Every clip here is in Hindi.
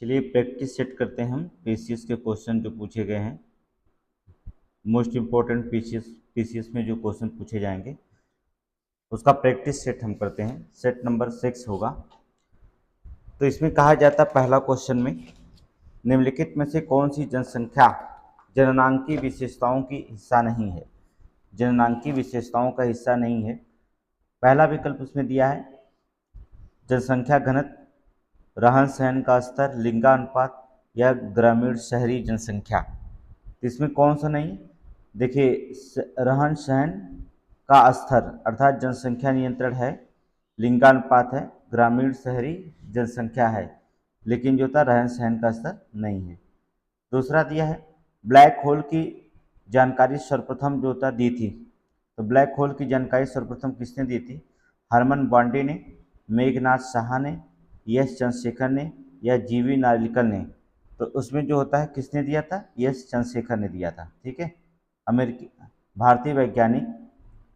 चलिए प्रैक्टिस सेट करते हैं हम पीसीएस के क्वेश्चन जो पूछे गए हैं। मोस्ट इम्पोर्टेंट पीसीएस में जो क्वेश्चन पूछे जाएंगे उसका प्रैक्टिस सेट हम करते हैं। सेट नंबर 6 होगा। तो इसमें कहा जाता है पहला क्वेश्चन में, निम्नलिखित में से कौन सी जनसंख्या जननांकीय विशेषताओं की हिस्सा नहीं है। जननांकीय विशेषताओं का हिस्सा नहीं है। पहला विकल्प उसमें दिया है जनसंख्या घनत्व, रहन सहन का स्तर, लिंगानुपात या ग्रामीण शहरी जनसंख्या। इसमें कौन सा नहीं? देखिए, रहन सहन का स्तर अर्थात जनसंख्या नियंत्रण है, लिंगानुपात है, ग्रामीण शहरी जनसंख्या है, लेकिन जो था रहन सहन का स्तर नहीं है। दूसरा दिया है ब्लैक होल की जानकारी सर्वप्रथम जो था दी थी। तो ब्लैक होल की जानकारी सर्वप्रथम किसने दी थी? हरमन बांडे ने, मेघनाथ साहा ने, एस चंद्रशेखर ने या जीवी नालिकल ने। तो उसमें जो होता है किसने दिया था? एस चंद्रशेखर ने दिया था। ठीक है, अमेरिकी भारतीय वैज्ञानिक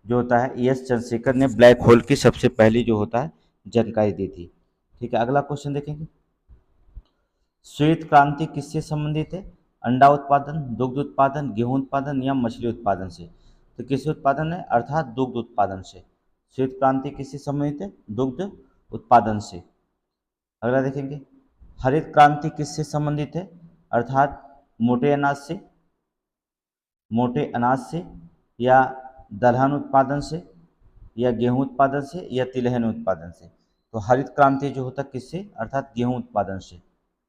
जो होता है एस चंद्रशेखर ने ब्लैक होल की सबसे पहली जो होता है जानकारी दी थी। ठीक है, अगला क्वेश्चन देखेंगे। श्वेत क्रांति किससे संबंधित है? अंडा उत्पादन, दुग्ध उत्पादन, गेहूं उत्पादन या मछली उत्पादन से। तो किससे उत्पादन है? अर्थात दुग्ध उत्पादन से। श्वेत क्रांति किससे संबंधित है? दुग्ध उत्पादन से। अगला देखेंगे, हरित क्रांति किससे संबंधित है? अर्थात मोटे अनाज से, मोटे अनाज से या दलहन उत्पादन से या गेहूं उत्पादन से या तिलहन उत्पादन से। तो हरित क्रांति जो होता है किससे? अर्थात गेहूं उत्पादन से।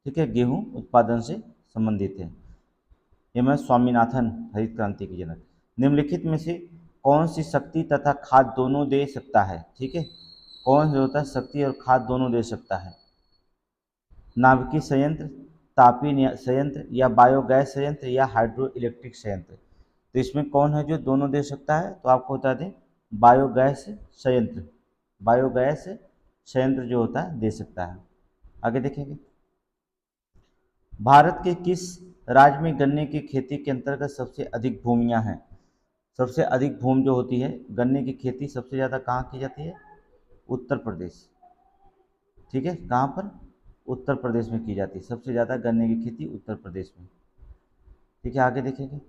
ठीक है, गेहूं उत्पादन से संबंधित है। एम एस स्वामीनाथन हरित क्रांति के जनक। निम्नलिखित में से कौन सी शक्ति तथा खाद दोनों दे सकता है? ठीक है, कौन जो होता है शक्ति और खाद दोनों दे सकता है? नाभिकीय संयंत्र, तापीय संयंत्र या बायोगैस संयंत्र या हाइड्रो इलेक्ट्रिक संयंत्र। तो इसमें कौन है जो दोनों दे सकता है? तो आपको बता दें बायोगैस संयंत्र। बायोगैस संयंत्र जो होता है दे सकता है। आगे देखेंगे, भारत के किस राज्य में गन्ने की खेती के अंतर्गत सबसे अधिक भूमियां हैं? सबसे अधिक भूमि जो होती है गन्ने की खेती सबसे ज़्यादा कहाँ की जाती है? उत्तर प्रदेश। ठीक है, कहाँ पर? उत्तर प्रदेश में की जाती है सबसे ज़्यादा गन्ने की खेती उत्तर प्रदेश में। ठीक है, आगे देखेंगे,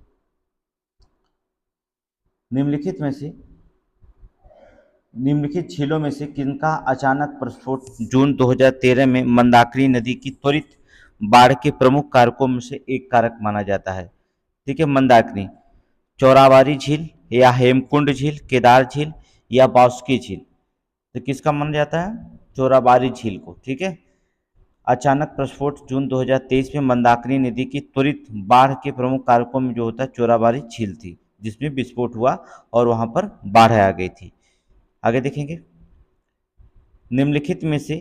निम्नलिखित झीलों में से किनका अचानक प्रस्फोट जून 2013 में मंदाकिनी नदी की त्वरित बाढ़ के प्रमुख कारकों में से एक कारक माना जाता है? ठीक है, मंदाकिनी, चौराबाड़ी झील या हेमकुंड झील, केदार झील या बासुकी झील। तो किसका माना जाता है? चौराबाड़ी झील को। ठीक है, अचानक प्रस्फोट जून 2023 में मंदाकिनी नदी की त्वरित बाढ़ के प्रमुख कारकों में जो होता है चौराबाड़ी झील थी, जिसमें विस्फोट हुआ और वहां पर बाढ़ आ गई थी। आगे देखेंगे, निम्नलिखित में से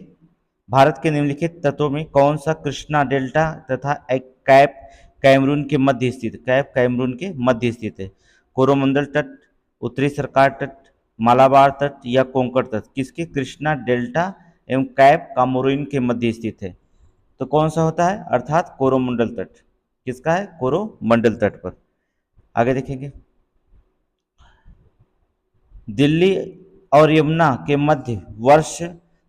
भारत के निम्नलिखित तत्वों में कौन सा कृष्णा डेल्टा तथा कैप कैमरून के मध्य स्थित? कैप कैमरून के मध्य स्थित है। कोरोमंडल तट, उत्तरी सरकार तट, मालाबार तट या कोंकण तट किसके? कृष्णा डेल्टा एवं कैप कामोरिन के मध्य स्थित है। तो कौन सा होता है? अर्थात कोरोमंडल तट। किसका है? कोरोमंडल तट पर। आगे देखेंगे, दिल्ली और यमुना के मध्य वर्ष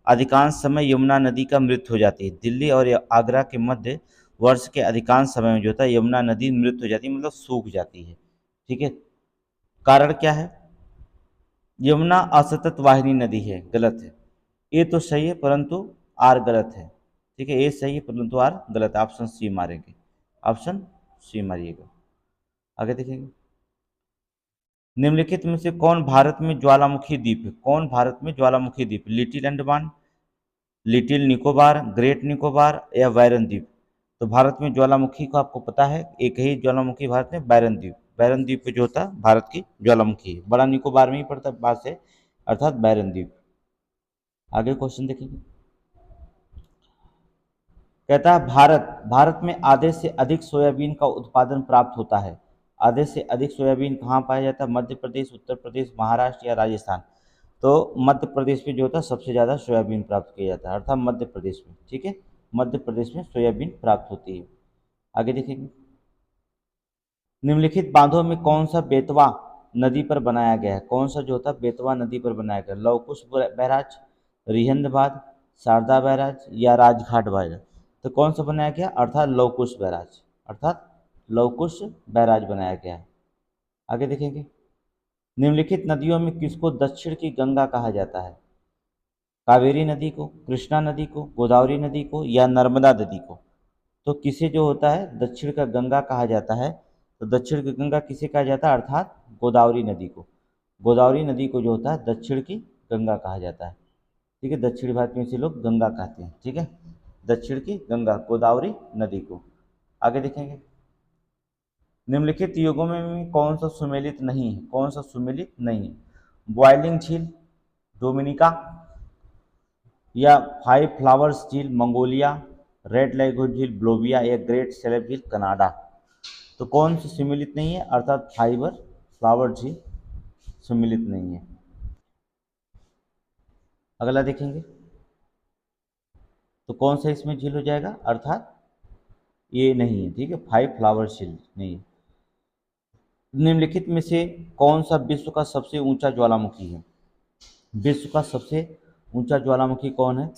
अधिकांश समय यमुना नदी का मृत्यु हो जाती है। दिल्ली और आगरा के मध्य वर्ष के अधिकांश समय में जो होता है यमुना नदी मृत्यु हो जाती है, मतलब सूख जाती है। ठीक है, कारण क्या है? यमुना असतत वाहिनी नदी है, गलत है। ए तो सही है परंतु आर गलत है। ठीक है, ए सही है परंतु आर गलत है। ऑप्शन सी मारेंगे, ऑप्शन सी मारिएगा। आगे देखेंगे, निम्नलिखित में से कौन भारत में ज्वालामुखी द्वीप है? कौन भारत में ज्वालामुखी द्वीप? Little Andaman, little Nicobar, great Nicobar या बैरन द्वीप। तो भारत में ज्वालामुखी को आपको पता है एक ही ज्वालामुखी भारत में बैरन द्वीप। बैरन द्वीप पे जो होता है भारत की ज्वालामुखी है, बड़ा निकोबार में ही पड़ता है बात से, अर्थात बैरन द्वीप। आगे क्वेश्चन देखेंगे, कहता है भारत में आधे से अधिक सोयाबीन का उत्पादन प्राप्त होता है। आधे से अधिक सोयाबीन कहाँ पाया जाता है? मध्य प्रदेश, उत्तर प्रदेश, महाराष्ट्र या राजस्थान। तो मध्य प्रदेश में जो होता है सबसे ज़्यादा सोयाबीन प्राप्त किया जाता है, अर्थात मध्य प्रदेश में। ठीक है, मध्य प्रदेश में सोयाबीन प्राप्त होती है। आगे देखेंगे, निम्नलिखित बांधों में कौन सा बेतवा नदी पर बनाया गया है? कौन सा जो होता है बेतवा नदी पर बनाया गया? लवकुश बैराज, रिहंद बांध, शारदा बैराज या राजघाट बैराज। तो कौन सा बनाया गया, अर्थात लवकुश बैराज, अर्थात लवकुश बैराज बनाया गया है। आगे देखेंगे, निम्नलिखित नदियों में किसको दक्षिण की गंगा कहा जाता है? कावेरी नदी को, कृष्णा नदी को, गोदावरी नदी को या नर्मदा नदी को? तो किसे जो होता है दक्षिण का गंगा कहा जाता है? तो दक्षिण की गंगा किसे कहा जाता है, अर्थात गोदावरी नदी को। गोदावरी नदी को जो होता है दक्षिण की गंगा कहा जाता है। ठीक है, दक्षिणी भारत में इसे लोग गंगा कहते हैं। ठीक है, दक्षिण की गंगा गोदावरी नदी को। आगे देखेंगे, निम्नलिखित युगों में कौन सा सुमेलित नहीं है? कौन सा सुमेलित नहीं है? बॉइलिंग झील डोमिनिका या फाइव फ्लावर्स झील मंगोलिया, रेड लेगून झील बोलिविया या ग्रेट सेलेब झील कनाडा? तो कौन सा सुमेलित नहीं है, अर्थात फाइबर फ्लावर झील सुमेलित नहीं है। अगला देखेंगे, तो कौन सा इसमें झील हो जाएगा, अर्थात ये नहीं है। ठीक है, फाइव फ्लावर झील नहीं है। निम्नलिखित में से कौन सा विश्व का सबसे ऊंचा ज्वालामुखी है? विश्व का सबसे ऊंचा ज्वालामुखी कौन है?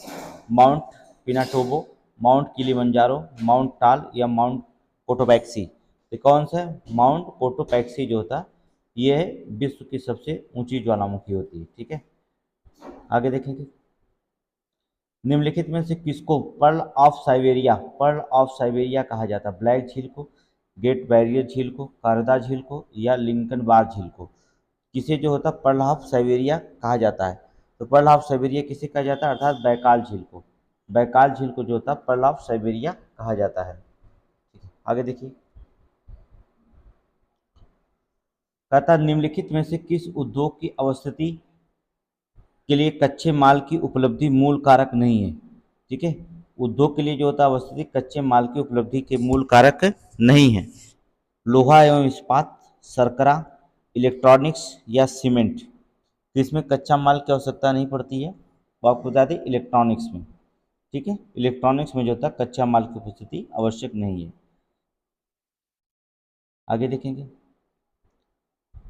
माउंट पिनाटोबो, माउंट किलिमंजारो, माउंट टाल या माउंट कोटोपैक्सी? तो कौन सा है? माउंट कोटोपैक्सी जो होता है ये है विश्व की सबसे ऊंची ज्वालामुखी होती है। ठीक है, आगे देखेंगे, निम्नलिखित में से किसको pearl of Siberia, pearl of Siberia कहा जाता है? ब्लैक झील को, ग्रेट बैरियर झील को, कारदा झील को या लिंकन बार झील को? किसे जो होता है पर्ल ऑफ साइबेरिया कहा जाता है? तो पर्ल ऑफ साइबेरिया किसे कहा जाता है, अर्थात बैकाल झील को। बैकाल झील को जो होता है पर्ल ऑफ साइबेरिया कहा जाता है। ठीक है, आगे देखिए, कहता निम्नलिखित में से किस उद्योग की अवस्थिति के लिए कच्चे माल की उपलब्धि मूल कारक नहीं है? ठीक है, उद्योग के लिए जो होता है अवस्थिति कच्चे माल की उपलब्धि के मूल कारक नहीं है। लोहा एवं इस्पात, शर्करा, इलेक्ट्रॉनिक्स या सीमेंट? तो इसमें कच्चा माल की आवश्यकता नहीं पड़ती है, वो आपको बता दें इलेक्ट्रॉनिक्स में। ठीक है, इलेक्ट्रॉनिक्स में जो होता है कच्चा माल की उपस्थिति आवश्यक नहीं है। आगे देखेंगे,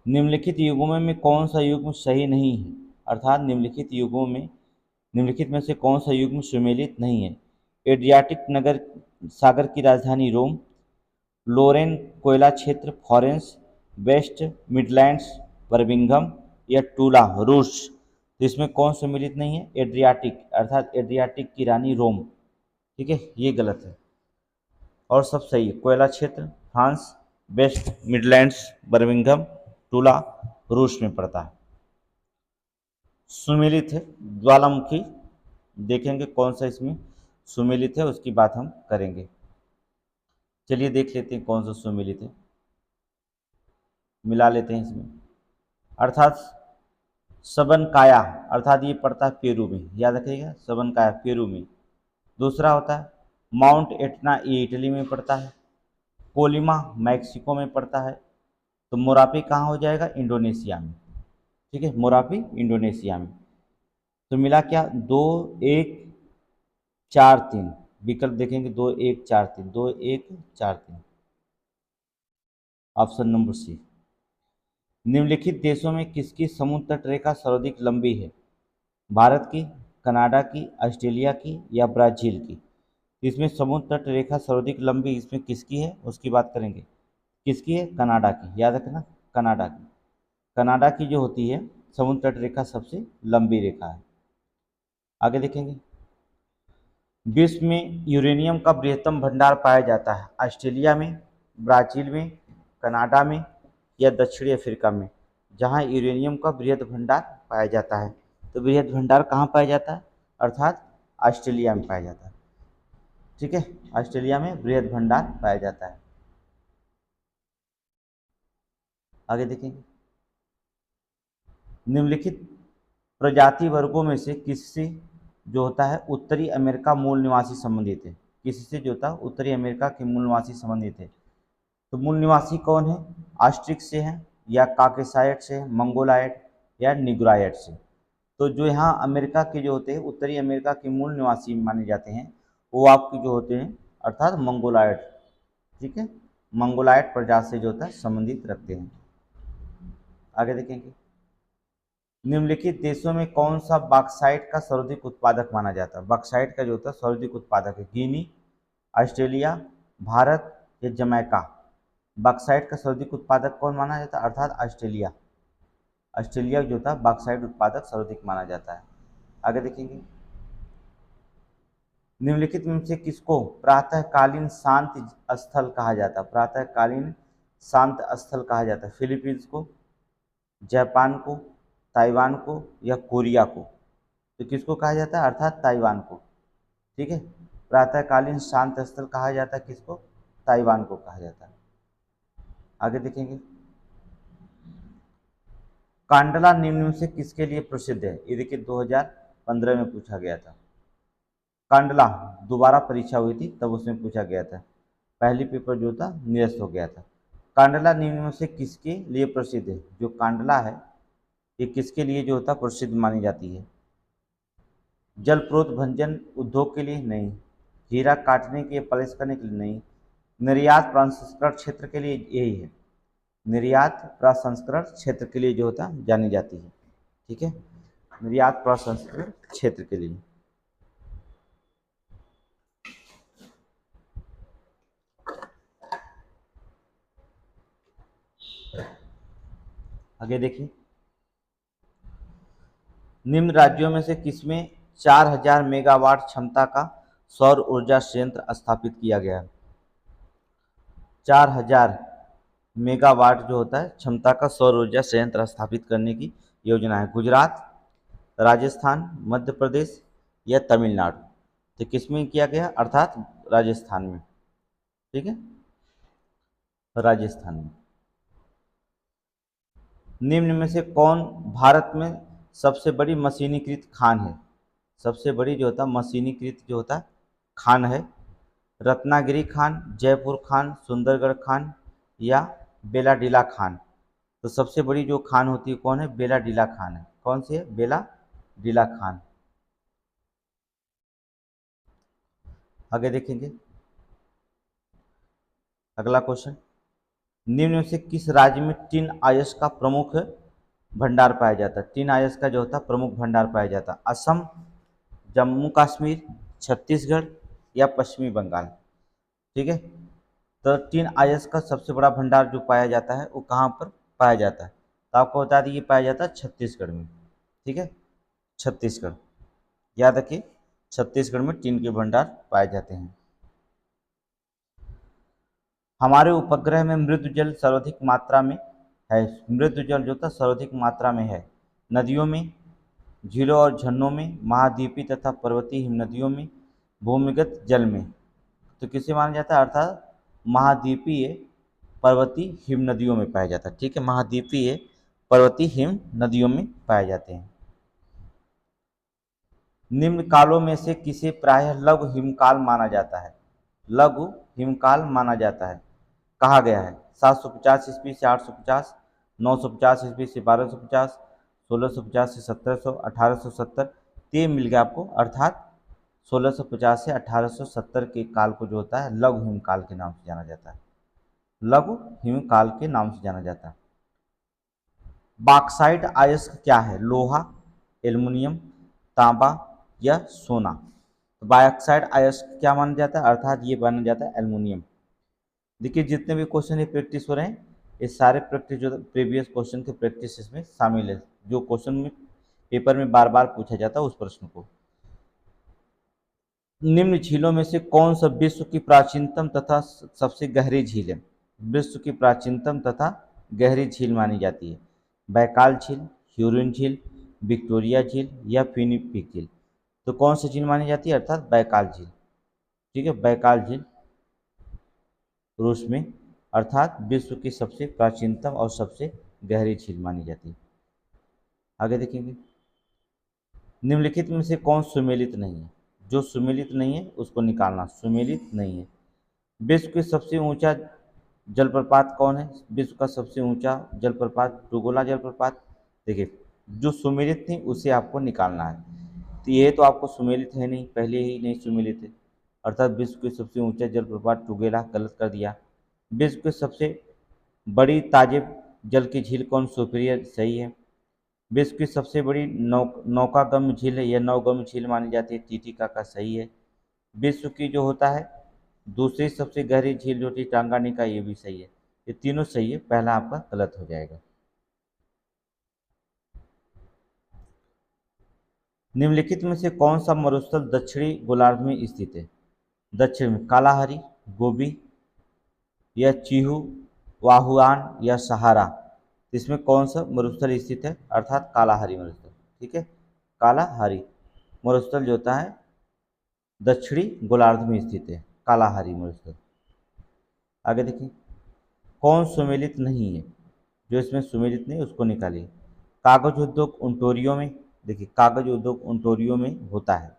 निम्नलिखित युग्मों में कौन सा युग्म सही नहीं है? अर्थात निम्नलिखित युग्मों में, निम्नलिखित में से कौन सा युग्म सुमेलित नहीं है? एड्रियाटिक नगर सागर की राजधानी रोम, लोरेन कोयला क्षेत्र फ्लोरेंस, वेस्ट मिडलैंड्स बर्मिंघम या टूला रूस? तो इसमें कौन सम्मिलित नहीं है? एड्रियाटिक, अर्थात एड्रियाटिक की रानी रोम। ठीक है, ये गलत है और सब सही है। कोयला क्षेत्र फ्रांस, वेस्ट मिडलैंड्स बर्मिंघम, टूला रूस में पड़ता है। सुमेलित है ज्वालामुखी, देखेंगे कौन सा इसमें सुमेलित है उसकी बात हम करेंगे। चलिए देख लेते हैं कौन सा सुमेलित है, मिला लेते हैं इसमें। अर्थात सबनकाया, अर्थात ये पड़ता है पेरू में, याद रखिएगा सबनकाया पेरू में। दूसरा होता है माउंट एटना, ये इटली में पड़ता है। कोलिमा मैक्सिको में पड़ता है। तो मोरापी कहाँ हो जाएगा? इंडोनेशिया में। ठीक है, मोरापी इंडोनेशिया में। तो मिला क्या? 2 1 4 3 विकल्प देखेंगे, 2 1 4 3, 2 1 4 3, ऑप्शन नंबर सी। निम्नलिखित देशों में किसकी समुद्र तट रेखा सर्वाधिक लंबी है? भारत की, कनाडा की, ऑस्ट्रेलिया की या ब्राजील की? इसमें समुद्र तट रेखा सर्वाधिक लंबी इसमें किसकी है उसकी बात करेंगे। किसकी है? कनाडा की, याद रखना कनाडा की। कनाडा की जो होती है समुद्र तट रेखा सबसे लंबी रेखा है। आगे देखेंगे, विश्व में यूरेनियम का बृहत्तम भंडार पाया जाता है? ऑस्ट्रेलिया में, ब्राज़ील में, कनाडा में या दक्षिणी अफ्रीका में? जहाँ यूरेनियम का बृहद भंडार पाया जाता है, तो बृहद भंडार कहाँ पाया जाता है? अर्थात ऑस्ट्रेलिया में पाया जाता है। ठीक है, ऑस्ट्रेलिया में बृहद भंडार पाया जाता है। आगे देखेंगे, निम्नलिखित प्रजाति वर्गों में से किससे जो होता है उत्तरी अमेरिका मूल निवासी संबंधित है? किससे जो होता है उत्तरी अमेरिका के मूल निवासी संबंधित है? तो मूल निवासी कौन है? ऑस्ट्रिक्स से है या काकेसाइड से, मंगोलाइड या निग्राइड से? तो जो यहाँ अमेरिका के जो होते हैं उत्तरी अमेरिका के मूल निवासी माने जाते हैं वो आपके जो होते हैं अर्थात मंगोलाइड। ठीक है, मंगोलाइड प्रजाति से जो होता है संबंधित रखते हैं। आगे देखेंगे, निम्नलिखित देशों में कौन सा बॉक्साइट का सर्वाधिक उत्पादक माना जाता है? बॉक्साइट का जो होता है सर्वाधिक उत्पादक है गिनी, ऑस्ट्रेलिया, भारत या जमैका। बॉक्साइट का सर्वाधिक उत्पादक कौन माना जाता है, अर्थात ऑस्ट्रेलिया। ऑस्ट्रेलिया जो था बॉक्साइट उत्पादक सर्वाधिक माना जाता है। आगे देखेंगे, निम्नलिखित में से किसको प्रातःकालीन शांत स्थल कहा जाता है, प्रातःकालीन शांत स्थल कहा जाता है, फिलीपींस को, जापान को, ताइवान को या कोरिया को। तो किसको कहा जाता है, अर्थात ताइवान को। ठीक है, प्रातःकालीन शांत स्थल कहा जाता है किसको, ताइवान को कहा जाता है। आगे देखेंगे, कांडला निम्न में से किसके लिए प्रसिद्ध है, ये देखिए 2015 में पूछा गया था। कांडला दोबारा परीक्षा हुई थी तब उसमें पूछा गया था, पहली पेपर जो था निरस्त हो गया था। कांडला निम्न में से किसके लिए प्रसिद्ध है, जो कांडला है ये किसके लिए जो होता प्रसिद्ध मानी जाती है, जल स्रोत भंजन उद्योग के लिए नहीं, हीरा काटने के पॉलिश करने के लिए नहीं, निर्यात प्रसंस्करण क्षेत्र के लिए यही है, निर्यात प्रसंस्करण क्षेत्र के लिए जो होता जानी जाती है। ठीक है, निर्यात प्रसंस्करण क्षेत्र के लिए। आगे देखिए, निम्न राज्यों में से किसमें 4000 मेगावाट क्षमता का सौर ऊर्जा संयंत्र स्थापित किया गया है। 4000 मेगावाट जो होता है क्षमता का सौर ऊर्जा संयंत्र स्थापित करने की योजना है। गुजरात, राजस्थान, मध्य प्रदेश या तमिलनाडु। तो किसमें किया गया, अर्थात राजस्थान में। ठीक है, राजस्थान में। निम्न में से कौन भारत में सबसे बड़ी मशीनीकृत खान है, सबसे बड़ी जो होता मशीनीकृत जो होता खान है, रत्नागिरी खान, जयपुर खान, सुंदरगढ़ खान या बेलाडीला खान। तो सबसे बड़ी जो खान होती है कौन है, बेलाडीला खान है। कौन सी है, बेलाडीला खान। आगे देखेंगे, अगला क्वेश्चन, निम्न में से किस राज्य में टिन आयस का प्रमुख भंडार पाया जाता है, टिन आयस का जो होता है प्रमुख भंडार पाया जाता है, असम, जम्मू कश्मीर, छत्तीसगढ़ या पश्चिमी बंगाल। ठीक है, तो टिन आयस का सबसे बड़ा भंडार जो पाया जाता है वो कहाँ पर पाया जाता है, तो आपको बता दें ये पाया जाता है छत्तीसगढ़ में। ठीक है, छत्तीसगढ़, याद रखिए छत्तीसगढ़ में टिन के भंडार पाए जाते हैं। हमारे उपग्रह में मृद जल सर्वाधिक मात्रा में है, मृद जल जो था सर्वाधिक मात्रा में है नदियों में, झीलों और झरनों में, महाद्वीपीय तथा पर्वतीय हिमनदियों में, भूमिगत जल में। तो किसे माना जाता है, अर्थात महाद्वीपीय पर्वतीय हिम नदियों में पाया जाता है। ठीक है, महाद्वीपीय पर्वतीय हिम नदियों में पाए जाते हैं। निम्न कालों में से किसे प्रायः लघु हिमकाल माना जाता है, लघु हिमकाल माना जाता है, कहा गया है 750 ईस्वी से 850, 950 ईस्वी से 1250, 1650 से 1700, 1870। ये मिल गया आपको, अर्थात 1650 से 1870 के काल को जो होता है लघु हिमकाल के नाम से जाना जाता है, लघु हिमकाल के नाम से जाना जाता है। बॉक्साइट अयस्क क्या है, लोहा, एल्युमिनियम, तांबा या सोना। तो बॉक्साइट अयस्क क्या माना जाता है, अर्थात ये माना जाता है एल्युमिनियम। देखिए जितने भी क्वेश्चन ये प्रैक्टिस हो रहे हैं ये सारे प्रैक्टिस जो प्रीवियस क्वेश्चन के प्रैक्टिस इसमें शामिल है, जो क्वेश्चन में पेपर में बार बार पूछा जाता है उस प्रश्न को। निम्न झीलों में से कौन सा विश्व की प्राचीनतम तथा सबसे गहरी झील है, विश्व की प्राचीनतम तथा गहरी झील मानी जाती है, बैकाल झील, ह्यूरन झील, विक्टोरिया झील या फिनिपिक झील। तो कौन सी झील मानी जाती है, अर्थात बैकाल झील। ठीक है, बैकाल झील रूस में, अर्थात विश्व की सबसे प्राचीनतम और सबसे गहरी झील मानी जाती है। आगे देखेंगे, निम्नलिखित में से कौन सुमेलित नहीं है, जो सुमेलित नहीं है उसको निकालना, सुमेलित नहीं है। विश्व के सबसे ऊंचा जलप्रपात कौन है, विश्व का सबसे ऊंचा जलप्रपात टुगोला जलप्रपात। देखिए जो सुमेलित थी उसे आपको निकालना है, तो ये तो आपको सुमेलित है नहीं, पहले ही नहीं सुमेलित है, अर्थात विश्व के सबसे ऊंचा जलप्रपात टुगेला, गलत कर दिया। विश्व के सबसे बड़ी ताजे जल की झील कौन, सुपीरियर, सही है। विश्व की सबसे बड़ी नौकागम्य झील है या नौगम्य झील मानी जाती है, टीटिका का, सही है। विश्व की जो होता है दूसरी सबसे गहरी झील जो थी टांगानिका, ये भी सही है। ये तीनों सही है, पहला आपका गलत हो जाएगा। निम्नलिखित में से कौन सा मरुस्थल दक्षिणी गोलार्ध में स्थित है? दक्षिण में कालाहारी, गोबी या चीहू, वाहुआन या सहारा? इसमें कौन सा मरुस्थल स्थित है? अर्थात कालाहारी मरुस्थल। ठीक है, कालाहारी मरुस्थल जो होता है दक्षिणी गोलार्ध में स्थित है, कालाहारी मरुस्थल। आगे देखिए, कौन सुमेलित नहीं है? जो इसमें सुमेलित नहीं उसको निकालिए। कागज उद्योग ओंटारियो में, देखिए कागज उद्योग ओंटारियो में होता है।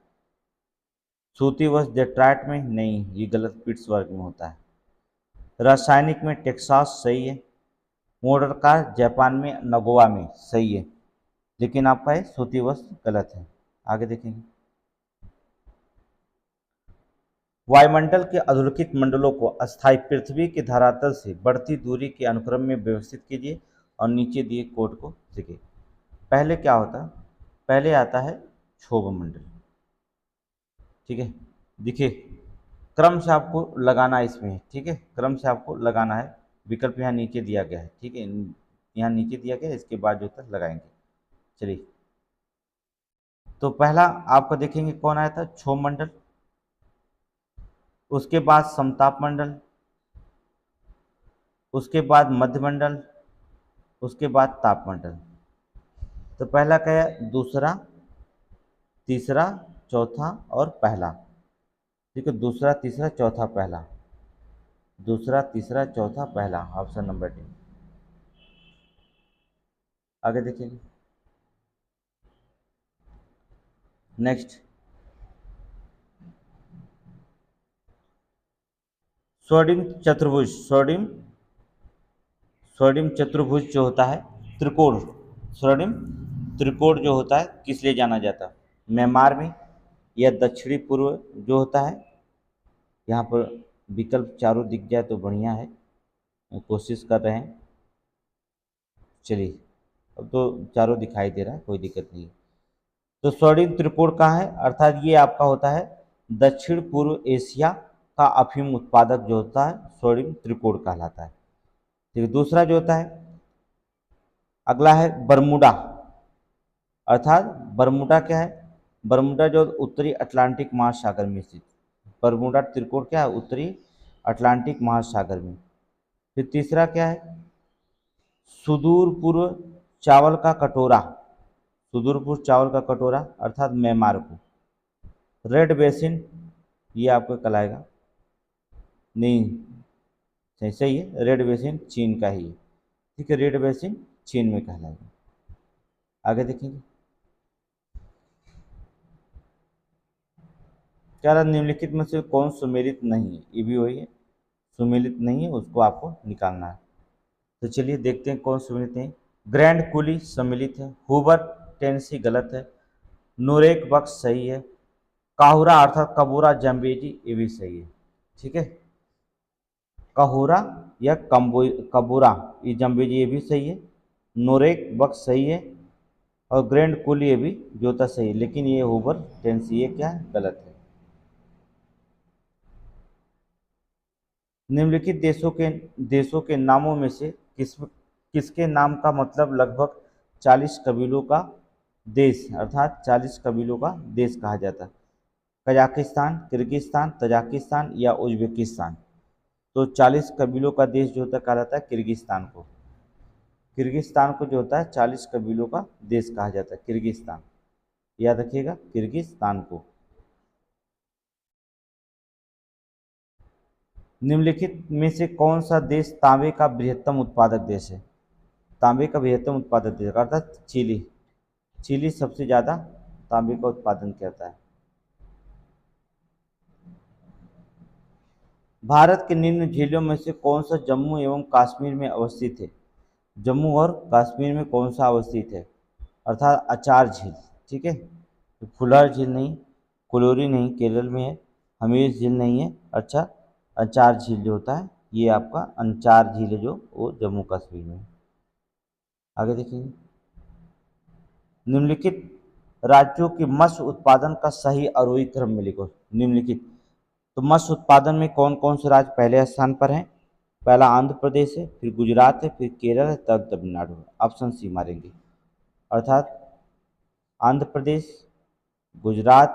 सूती वस्त्र डेट्रॉयट में नहीं, ये गलत, पिट्सबर्ग में होता है। रासायनिक में टेक्सास सही है। मोटर कार जापान में नगोवा में सही है, लेकिन आपका ये सूती वस्त्र गलत है। आगे देखेंगे, वायुमंडल के अधोरेखित मंडलों को अस्थायी पृथ्वी के धरातल से बढ़ती दूरी के अनुक्रम में व्यवस्थित कीजिए और नीचे दिए कोड को लिखिए। पहले क्या होता है? पहले आता है क्षोभ मंडल। ठीक है, देखिए क्रम से आपको लगाना है इसमें। ठीक है, क्रम से आपको लगाना है। विकल्प यहाँ नीचे दिया गया है। ठीक है, यहाँ नीचे दिया गया है, इसके बाद जो तक लगाएंगे। चलिए, तो पहला आपका देखेंगे कौन आया था? क्षोभ मंडल। उसके बाद समताप मंडल, उसके बाद मध्यमंडल, उसके बाद तापमंडल। तो पहला क्या है? दूसरा, तीसरा, चौथा और पहला। ठीक है, दूसरा, तीसरा, चौथा, पहला। दूसरा, तीसरा, चौथा, पहला, ऑप्शन नंबर डी। आगे देखिए, नेक्स्ट, स्वर्णिम चतुर्भुज। स्वर्णिम चतुर्भुज जो होता है, त्रिकोण, स्वर्णिम त्रिकोण जो होता है किस लिए जाना जाता है? म्यांमार में या दक्षिणी पूर्व जो होता है। यहाँ पर विकल्प चारों दिख जाए तो बढ़िया है, कोशिश कर रहे हैं। चलिए, अब तो चारों दिखाई दे रहा है, कोई दिक्कत नहीं है। तो स्वर्णिम त्रिकोण कहाँ है? अर्थात ये आपका होता है दक्षिण पूर्व एशिया का अफीम उत्पादक जो होता है स्वर्णिम त्रिकोण कहलाता है। ठीक है, दूसरा जो होता है, अगला है बरमूडा। अर्थात बरमूडा क्या है? बरमूडा जो उत्तरी अटलांटिक महासागर में स्थित, बरमूडा त्रिकोण क्या है? उत्तरी अटलांटिक महासागर में। फिर तीसरा क्या है? सुदूर पूर्व चावल का कटोरा, सुदूर पूर्व चावल का कटोरा अर्थात म्यांमार को। रेड बेसिन, ये आपको कहलाएगा नहीं, सही सही है, रेड बेसिन चीन का ही है। ठीक है, रेड बेसिन चीन में कहलाएगा। आगे देखेंगे, क्या रहा? निम्नलिखित में से कौन सुमेलित नहीं है? ये भी वही है, सुमेलित नहीं है, उसको आपको निकालना है। तो चलिए देखते हैं कौन सुमेलित है। ग्रैंड कूली सम्मिलित है। हुबर टेनेसी गलत है। नूरेक बक्स सही है। काहुरा अर्थात कबूरा जम्बेजी, ये भी सही है। ठीक है, काहुरा या कबूरा ये जम्बेजी, ये भी सही है। नूरेक बक्स सही है, और ग्रैंड कूली ये भी जोता सही है, लेकिन ये हुबर टेनेसी ये क्या है? गलत है। निम्नलिखित देशों के नामों में से किसके नाम का मतलब लगभग 40 कबीलों का देश अर्थात 40 कबीलों का देश कहा जाता है? कजाकिस्तान, किर्गिस्तान, तजाकिस्तान या उज्बेकिस्तान? तो 40 कबीलों का देश जो होता है कहलाता है किर्गिस्तान को। किर्गिस्तान को जो होता है 40 कबीलों का देश कहा जाता है, किर्गिस्तान, याद रखिएगा, किर्गिस्तान को। निम्नलिखित में से कौन सा देश तांबे का बृहत्तम उत्पादक देश है? तांबे का बृहत्तम उत्पादक देश अर्थात चिली। चिली सबसे ज़्यादा तांबे का उत्पादन करता है। भारत के निम्न झीलों में से कौन सा जम्मू एवं कश्मीर में अवस्थित है? जम्मू और कश्मीर में कौन सा अवस्थित है? अर्थात अचार झील। ठीक है, तो फुलर झील नहीं, कुलोरी नहीं, केरल में है। हमीर झील नहीं है। अच्छा, अचार झील जो होता है ये आपका अंचार झील है, जो वो जम्मू कश्मीर में है। आगे देखेंगे, निम्नलिखित राज्यों के मत्स्य उत्पादन का सही आरोही क्रम में लिखो। निम्नलिखित, तो मत्स्य उत्पादन में कौन कौन से राज्य पहले स्थान पर हैं? पहला आंध्र प्रदेश है, फिर गुजरात है, फिर केरल है, तब तमिलनाडु है। ऑप्शन सी मारेंगे, अर्थात आंध्र प्रदेश, गुजरात,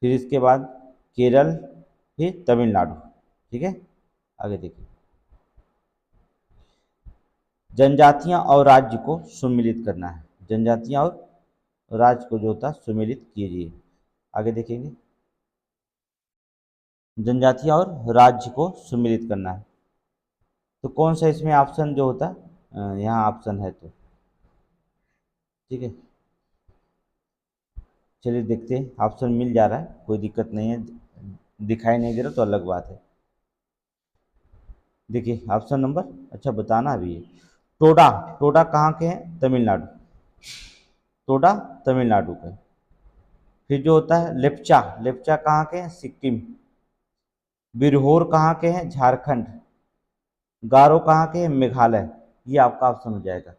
फिर इसके बाद केरल, फिर तमिलनाडु। ठीक है, आगे देखिए। जनजातियां और राज्य को सम्मिलित करना है। जनजातियां और राज्य को जो होता है सम्मिलित कीजिए। आगे देखेंगे, जनजातियां और राज्य को सम्मिलित करना है। तो कौन सा इसमें ऑप्शन जो होता है, यहाँ ऑप्शन है तो ठीक है, चलिए देखते हैं। ऑप्शन मिल जा रहा है, कोई दिक्कत नहीं है, दिखाई नहीं दे रहा तो अलग बात है। देखिए ऑप्शन नंबर, अच्छा बताना अभी है, टोडा। टोडा कहाँ के हैं? तमिलनाडु। टोडा तमिलनाडु का। फिर जो होता है लेप्चा, लेप्चा कहाँ के हैं? सिक्किम। बिरहोर कहाँ के हैं? झारखंड। गारो कहाँ के हैं? मेघालय। ये आपका ऑप्शन हो जाएगा,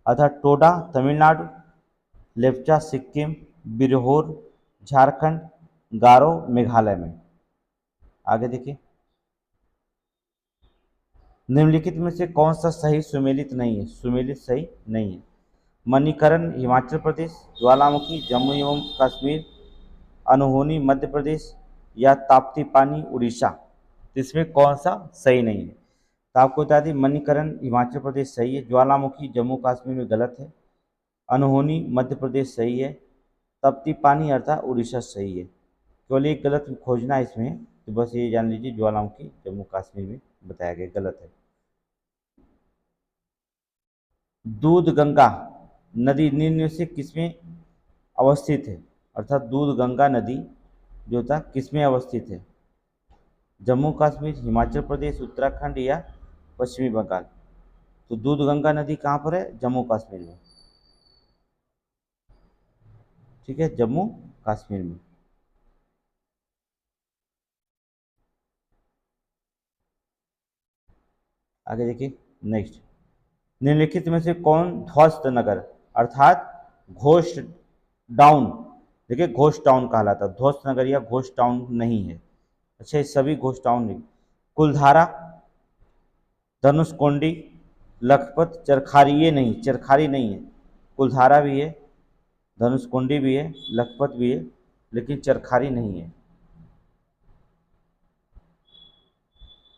अर्थात टोडा तमिलनाडु, लेप्चा सिक्किम, बिरहोर झारखंड, गारो मेघालय में। आगे देखिए, निम्नलिखित में से कौन सा सही सुमेलित नहीं है? सुमेलित सही नहीं है। मणिकरण हिमाचल प्रदेश, ज्वालामुखी जम्मू एवं कश्मीर, अनहोनी मध्य प्रदेश या ताप्ती पानी उड़ीसा। तो इसमें कौन सा सही नहीं है? तो आपको बता दें, मणिकरण हिमाचल प्रदेश सही है, ज्वालामुखी जम्मू कश्मीर में गलत है, अनहोनी मध्य प्रदेश सही है, तप्ती पानी अर्थात उड़ीसा सही है। केवल एक गलत खोजना इसमें, तो बस ये जान लीजिए ज्वालामुखी जम्मू कश्मीर में बताया गया, गलत है। दूध गंगा नदी निम्न में से किसमें अवस्थित है? अर्थात दूध गंगा नदी जो था किसमें अवस्थित है? जम्मू कश्मीर, हिमाचल प्रदेश, उत्तराखंड या पश्चिमी बंगाल। तो दूध गंगा नदी कहाँ पर है? जम्मू कश्मीर में। ठीक है, जम्मू कश्मीर में। आगे देखिए नेक्स्ट, निम्नलिखित में से कौन ध्वस्त नगर अर्थात घोस्ट डाउन, देखिए घोस्ट टाउन कहलाता है, ध्वस्त नगर या घोस्ट टाउन नहीं है। अच्छा, ये सभी घोस्ट टाउन नहीं। कुलधारा, धनुषकोंडी, लखपत, चरखारी। ये नहीं, चरखारी नहीं है, कुलधारा भी है, धनुषकोंडी भी है, लखपत भी है, लेकिन चरखारी नहीं है।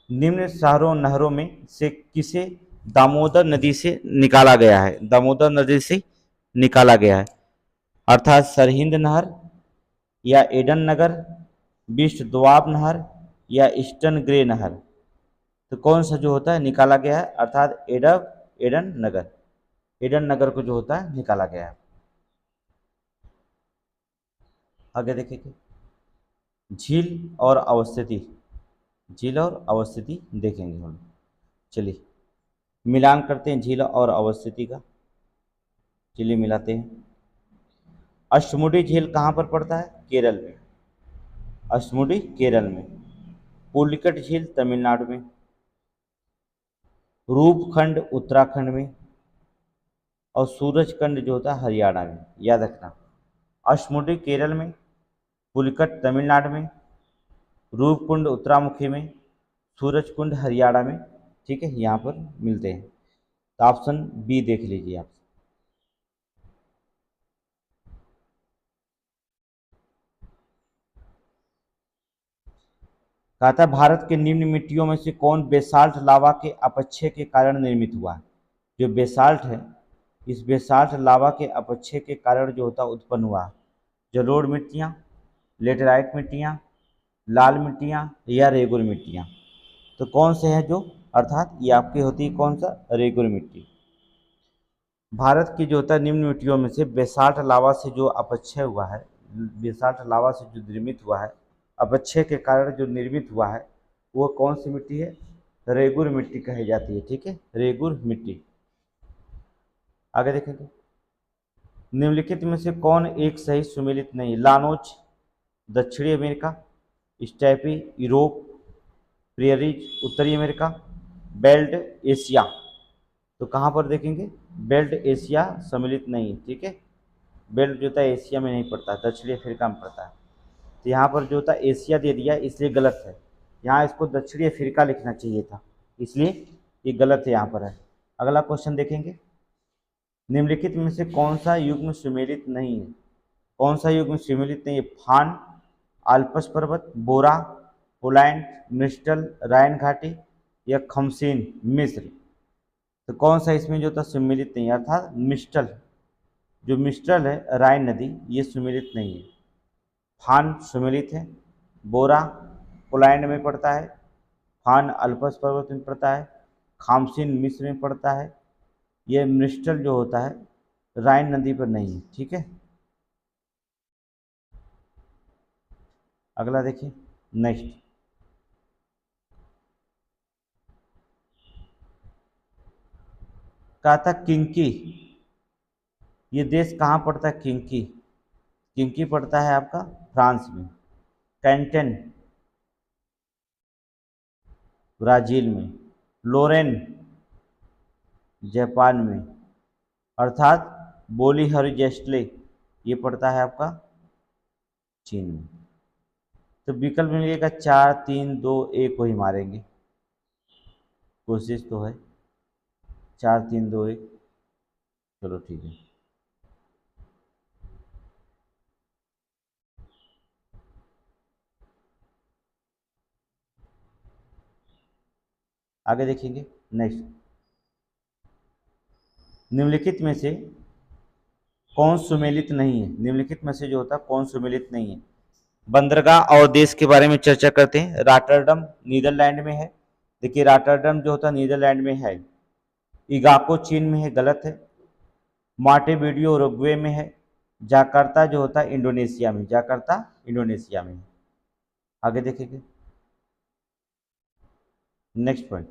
निम्न शहरों नहरों में से किसे दामोदर नदी से निकाला गया है? दामोदर नदी से निकाला गया है, अर्थात सरहिंद नहर या एडन नगर, बिस्ट दोआब नहर या ईस्टर्न ग्रे नहर। तो कौन सा जो होता है निकाला गया है? अर्थात एडन नगर, एडन नगर को जो होता है निकाला गया है। आगे देखिए, झील और अवस्थिति, झील और अवस्थिति देखेंगे हम। चलिए मिलान करते हैं झील और अवस्थिति का। चलिए मिलाते हैं। अष्टमुडी झील कहाँ पर पड़ता है? केरल में, अष्टमुडी केरल में। पुलिकट झील तमिलनाडु में, रूपखंड उत्तराखंड में, और सूरजकुंड जो होता है हरियाणा में। याद रखना, अष्टमुडी केरल में, पुलिकट तमिलनाडु में, रूपकुंड उत्तरामुखी में, सूरजकुंड हरियाणा में। ठीक है, यहाँ पर मिलते हैं। तो ऑप्शन बी देख लीजिए आप। कहा था भारत के निम्न मिट्टियों में से कौन बेसाल्ट लावा के अपक्षय के कारण निर्मित हुआ है? जो बेसाल्ट है, इस बेसाल्ट लावा के अपक्षय के कारण जो होता उत्पन्न हुआ है। जलोढ़ मिट्टियाँ, लेटेराइट मिट्टियाँ, लाल मिट्टियाँ या रेगुर मिट्टियाँ। तो कौन से हैं जो, अर्थात ये आपकी होती है कौन सा? रेगुर मिट्टी। भारत की जो होता है निम्न मिट्टियों में से बेसाल्ट लावा से जो अपक्षय हुआ है, बेसाल्ट लावा से जो निर्मित हुआ है, अपक्षय के कारण जो निर्मित हुआ है, वो कौन सी मिट्टी है? रेगुर मिट्टी कही जाती है। ठीक है, रेगुर मिट्टी। आगे देखेंगे, निम्नलिखित में से कौन एक सही सुमेलित नहीं? लानोज दक्षिणी अमेरिका, स्टेपी यूरोप, प्रियरीज उत्तरी अमेरिका, बेल्ट एशिया। तो कहाँ पर देखेंगे? बेल्ट एशिया सम्मिलित नहीं है। ठीक है, बेल्ट जो होता है एशिया में नहीं पड़ता, दक्षिणी अफ्रीका में पड़ता है। तो यहाँ पर जो था एशिया दे दिया इसलिए गलत है, यहाँ इसको दक्षिणी अफ्रीका लिखना चाहिए था, इसलिए ये गलत है, यहाँ पर है। अगला क्वेश्चन देखेंगे, निम्नलिखित में से कौन सा युग्म सुमेलित नहीं है? कौन सा युग्म सुमेलित नहीं है? फान, आल्पस पर्वत, बोरा, पोलैंड, मिस्टल, रायन घाटी या खमसीन मिस्र। तो कौन सा इसमें जो था सुमेलित नहीं है? अर्थात मिस्टल, जो मिस्टल है रायन नदी, ये सुमेलित नहीं है। फान सुमेलित है, बोरा पोलैंड में पड़ता है, फान अल्पस पर्वत में पड़ता है, खामसीन मिस्र में पड़ता है, ये मिस्टल जो होता है राइन नदी पर नहीं है। ठीक है, अगला देखिए, नेक्स्ट कहा था किंकी, ये देश कहाँ पड़ता है? किंकी, किंकी पड़ता है आपका फ्रांस में, कैंटन ब्राजील में, लोरेन जापान में, अर्थात बोली हरिजेस्टले ये पड़ता है आपका चीन में। तो विकल्प मिलेगा 4 3 2 1 को ही मारेंगे, कोशिश तो है 4 3 2 1। चलो ठीक है, आगे देखेंगे। नेक्स्ट, निम्नलिखित में से कौन सुमेलित नहीं है? निम्नलिखित में से जो होता है कौन सुमेलित नहीं है? बंदरगाह और देश के बारे में चर्चा करते हैं। रॉटरडम नीदरलैंड में है, देखिए रॉटरडम जो होता है नीदरलैंड में है। इगाको चीन में है, गलत है। मांटेविडियो उरुग्वे में है। जाकार्ता जो होता है इंडोनेशिया में, जाकार्ता इंडोनेशिया में है। आगे देखेंगे, नेक्स्ट पॉइंट,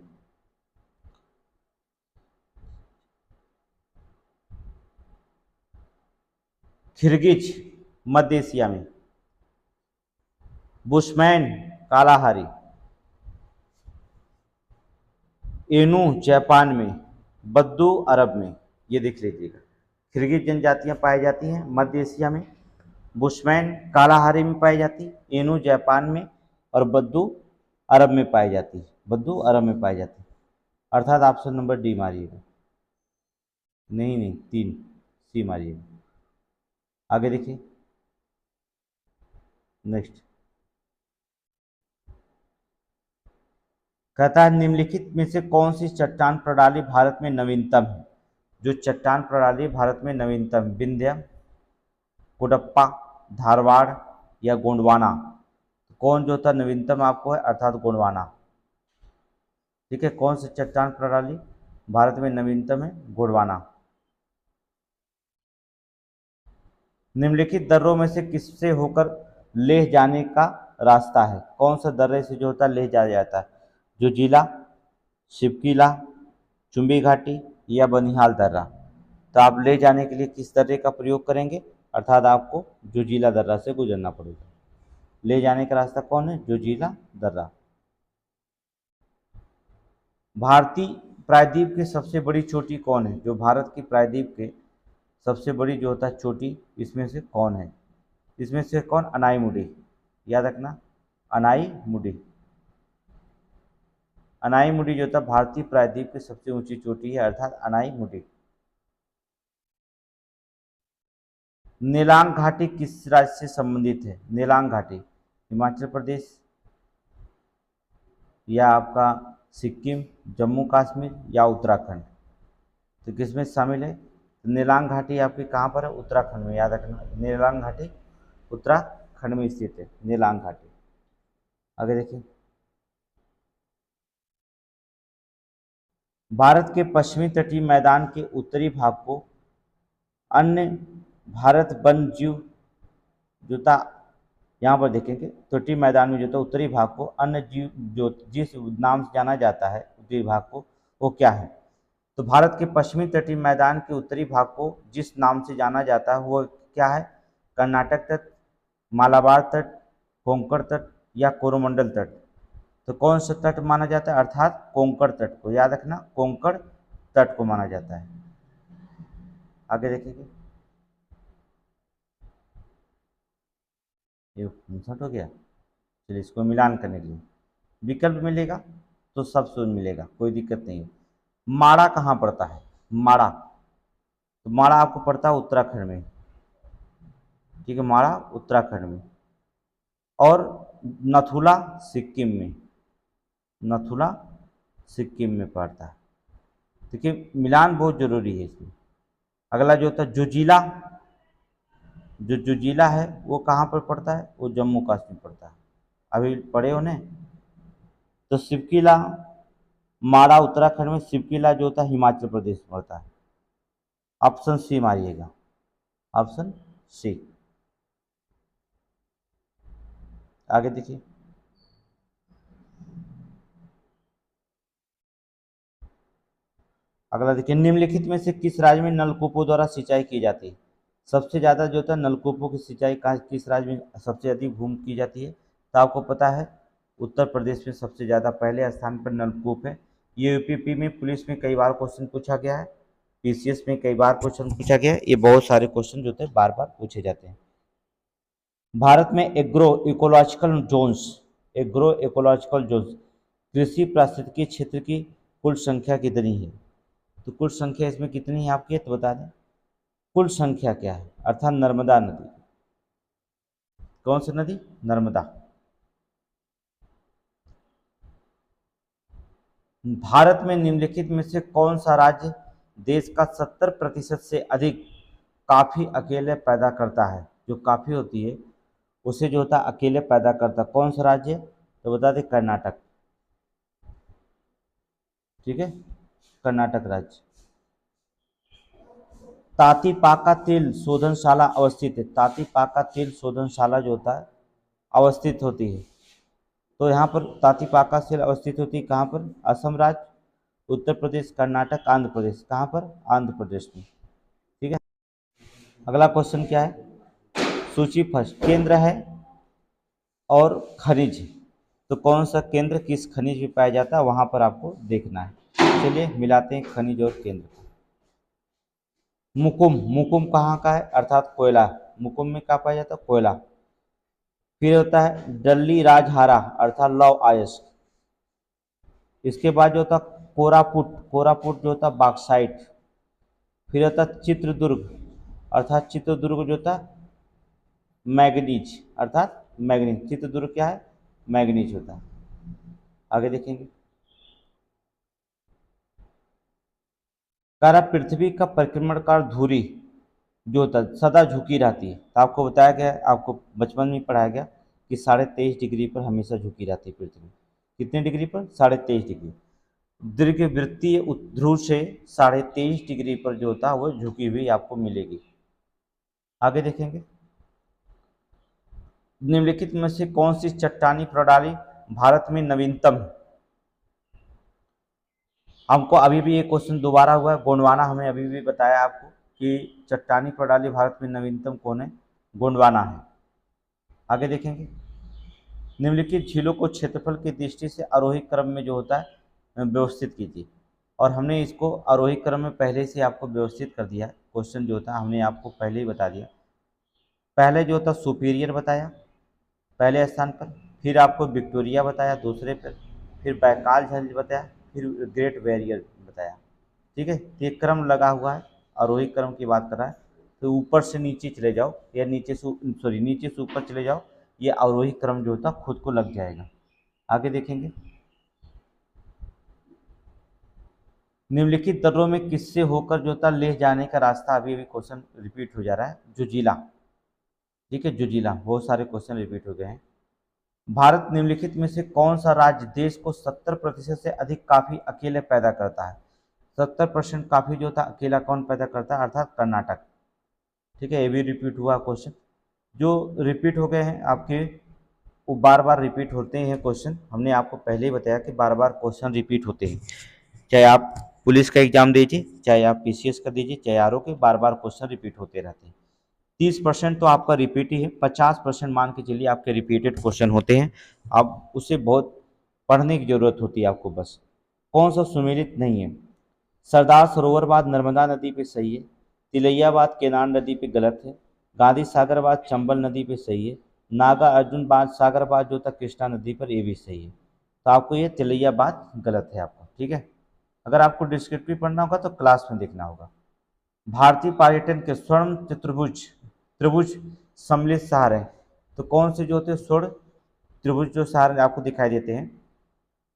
खिरगिज मध्य एशिया में, बुशमैन कालाहारी, एनू जापान में, बद्दू अरब में। ये देख लीजिएगा, खिरगिज जनजातियां पाई जाती हैं मध्य एशिया में, बुशमैन कालाहारी में पाई जाती है, एनू जापान में, और बद्दू अरब में पाई जाती है, बद्दू अरब में पाई जाती है। अर्थात ऑप्शन नंबर डी मारिएगा, नहीं नहीं 3 सी मारिएगा। आगे देखिए, नेक्स्ट कहता है निम्नलिखित में से कौन सी चट्टान प्रणाली भारत में नवीनतम है? जो चट्टान प्रणाली भारत में नवीनतम, विंध्य, कुडप्पा, धारवाड़ या गोंडवाना। कौन जो था नवीनतम आपको है? अर्थात गोंडवाना। ठीक है, कौन सी चट्टान प्रणाली भारत में नवीनतम है? गोंडवाना। निम्नलिखित दर्रों में से किससे होकर लेह जाने का रास्ता है? कौन सा दर्रे से जो होता है लेह जाया जाता है? जो जिला, शिवकिला, चुंबी घाटी या बनिहाल दर्रा। तो आप ले जाने के लिए किस दर्रे का प्रयोग करेंगे? अर्थात आपको जोजिला दर्रा से गुजरना पड़ेगा। ले जाने का रास्ता कौन है? जोजिला दर्रा। भारतीय प्रायद्वीप की सबसे बड़ी चोटी कौन है? जो भारत की प्रायद्वीप के सबसे बड़ी जो होता है चोटी, इसमें से कौन है? इसमें से कौन? अनाईमुडी, याद रखना, अनाईमुडी। अनाईमुडी जो था भारतीय प्रायद्वीप की सबसे ऊंची चोटी है, अर्थात अनाईमुडी। नेलांग घाटी किस राज्य से संबंधित है? नेलांग घाटी हिमाचल प्रदेश या आपका सिक्किम, जम्मू कश्मीर या उत्तराखंड। तो किसमें शामिल है? नेलांग घाटी आपकी कहाँ पर है? उत्तराखंड में, याद रखना, नेलांग घाटी उत्तराखंड में स्थित है, नेलांग घाटी। आगे देखिए, भारत के पश्चिमी तटीय मैदान के उत्तरी भाग को अन्य भारत वन्य जीव जो था, यहाँ पर देखेंगे तटीय मैदान में जो था उत्तरी भाग को अन्य जीव जो जिस नाम से जाना जाता है उत्तरी भाग को, वो क्या है? तो भारत के पश्चिमी तटीय मैदान के उत्तरी भाग को जिस नाम से जाना जाता है वो क्या है? कर्नाटक तट, मालाबार तट, कोंकण तट या कोरोमंडल तट। तो कौन सा तट माना जाता है? अर्थात कोंकण तट को, याद रखना, कोंकण तट को माना जाता है। आगे देखेंगे, ये 59 हो गया। चलिए इसको मिलान करने के लिए विकल्प मिलेगा तो सब शून्य मिलेगा, कोई दिक्कत नहीं है। माड़ा कहाँ पड़ता है? माड़ा, तो माड़ा आपको पड़ता है उत्तराखंड में, ठीक है, माड़ा उत्तराखंड में। और नथुला सिक्किम में, नथुला सिक्किम में पड़ता है। देखिए मिलान बहुत जरूरी है इसमें। अगला जो होता है जुजीला, जो जुजीला है वो कहाँ पर पड़ता है? वो जम्मू कश्मीर पड़ता है, अभी पढ़े हो ने। तो सिपकिला, माड़ा उत्तराखंड में, सिपकिला जो होता है हिमाचल प्रदेश में पड़ता है। ऑप्शन सी मारिएगा, ऑप्शन सी। आगे देखिए, अगला देखिए, निम्नलिखित में से किस राज्य में नलकूपों द्वारा सिंचाई की जाती है? सबसे ज़्यादा जो होता है नलकूपों की सिंचाई कहाँ, किस राज्य में सबसे अधिक भूमि की जाती है? तो आपको पता है उत्तर प्रदेश में सबसे ज़्यादा पहले स्थान पर नलकूप है। ये यूपीपी में, पुलिस में कई बार क्वेश्चन पूछा गया है, पीसीएस में कई बार क्वेश्चन पूछा गया है। ये बहुत सारे क्वेश्चन जो होते हैं बार बार पूछे जाते हैं। भारत में agro ecological zones, agro ecological zones कृषि पारिस्थितिकी क्षेत्र की कुल संख्या कितनी है? तो कुल संख्या इसमें कितनी है आपकी, तो बता दें कुल संख्या क्या है। अर्थात नर्मदा नदी, कौन सी नदी? नर्मदा। भारत में निम्नलिखित में से कौन सा राज्य देश का 70% से अधिक कॉफी अकेले पैदा करता है? जो कॉफी होती है उसे जो होता है अकेले पैदा करता है, कौन सा राज्य? तो बता दें कर्नाटक, ठीक है, कर्नाटक राज्य। तातीपाका तेल शोधनशाला अवस्थित है, तातीपाका तेल शोधनशाला जो होता है अवस्थित होती है। तो यहाँ पर तातीपाका सेल अवस्थित होती है कहाँ पर? असम राज्य, उत्तर प्रदेश, कर्नाटक, आंध्र प्रदेश। कहाँ पर? आंध्र प्रदेश में, ठीक है। अगला क्वेश्चन क्या है? सूची फर्स्ट केंद्र है और खनिज, तो कौन सा केंद्र किस खनिज में पाया जाता है वहां पर आपको देखना है। चलिए मिलाते हैं खनिज और केंद्र। मुकुम, मुकुम कहाँ का है? अर्थात कोयला, मुकुम में कहाँ पाया जाता है? कोयला। फिर होता है डल्ली राजहारा अर्थात लौह अयस्क। इसके बाद जो होता कोरापुट, कोरापुट जो होता बॉक्साइट। फिर होता चित्रदुर्ग अर्थात चित्रदुर्ग जो होता मैग्नीज अर्थात मैग्नीज। चित्रदुर्ग क्या है? मैग्नीज होता है। आगे देखेंगे, कह पृथ्वी का परिक्रमण काल धुरी जो होता है सदा झुकी रहती है। तो आपको बताया गया, आपको बचपन में पढ़ाया गया कि 23.5 डिग्री पर हमेशा झुकी रहती है पृथ्वी। कितने डिग्री पर? 23.5 डिग्री। दीर्घवृत्तीय ध्रुव से 23.5 डिग्री पर जो होता है वो झुकी हुई आपको मिलेगी। आगे देखेंगे, निम्नलिखित में से कौन सी चट्टानी प्रणाली भारत में नवीनतम है? हमको अभी भी ये क्वेश्चन दोबारा हुआ है, गोंडवाना। हमें अभी भी बताया आपको कि चट्टानी प्रणाली भारत में नवीनतम कौन है? गोंडवाना है। आगे देखेंगे, निम्नलिखित झीलों को क्षेत्रफल की दृष्टि से आरोही क्रम में जो होता है व्यवस्थित कीजिए। और हमने इसको आरोही क्रम में पहले से आपको व्यवस्थित कर दिया है। क्वेश्चन जो होता है हमने आपको पहले ही बता दिया। पहले जो होता सुपीरियर बताया पहले स्थान पर, फिर आपको विक्टोरिया बताया दूसरे पर, फिर बैकाल झील बताया, फिर ग्रेट बैरियर बताया, ठीक है। ये क्रम लगा हुआ है, आरोही क्रम की बात कर रहा है। तो ऊपर से नीचे चले जाओ या नीचे से नीचे से ऊपर चले जाओ, ये आरोही क्रम जो होता खुद को लग जाएगा। आगे देखेंगे, निम्नलिखित दर्रों में किससे होकर जो होता लेह जाने का रास्ता, अभी अभी क्वेश्चन रिपीट हो जा रहा है, जुजीला, ठीक है, जुजीला। बहुत सारे क्वेश्चन रिपीट हो गए हैं। भारत निम्नलिखित में से कौन सा राज्य देश को 70% से अधिक कॉफी अकेले पैदा करता है? 70% कॉफी जो था अकेला कौन पैदा करता है? अर्थात कर्नाटक, ठीक है। ये भी रिपीट हुआ क्वेश्चन। जो रिपीट हो गए हैं आपके वो बार बार रिपीट होते हैं क्वेश्चन। हमने आपको पहले ही बताया कि बार बार क्वेश्चन रिपीट होते हैं, चाहे आप पुलिस का एग्जाम दीजिए, चाहे आप पीसीएस का दीजिए, चाहे आरओ के, बार बार क्वेश्चन रिपीट होते रहते हैं। 30% तो आपका रिपीट ही है, 50% मान के चलिए आपके रिपीटेड क्वेश्चन होते हैं। अब उसे बहुत पढ़ने की जरूरत होती है आपको बस। कौन सा सुमेलित नहीं है? सरदार सरोवर बात नर्मदा नदी पे सही है, तिलैया बात केनार नदी पे गलत है, गांधी सागर बात चंबल नदी पे सही है, नागा अर्जुन बांध, सागर बांध जो था कृष्णा नदी पर, ये भी सही है। तो आपको ये तिलैया बात गलत है आपका, ठीक है। अगर आपको डिस्क्रिप्टिव पढ़ना होगा तो क्लास में देखना होगा। भारतीय पर्यटन के स्वर्ण चतुर्भुज त्रिभुज सम्मिलित शहर है। तो कौन से जो होते हैं स्वर्ण त्रिभुज जो शहर आपको दिखाई देते हैं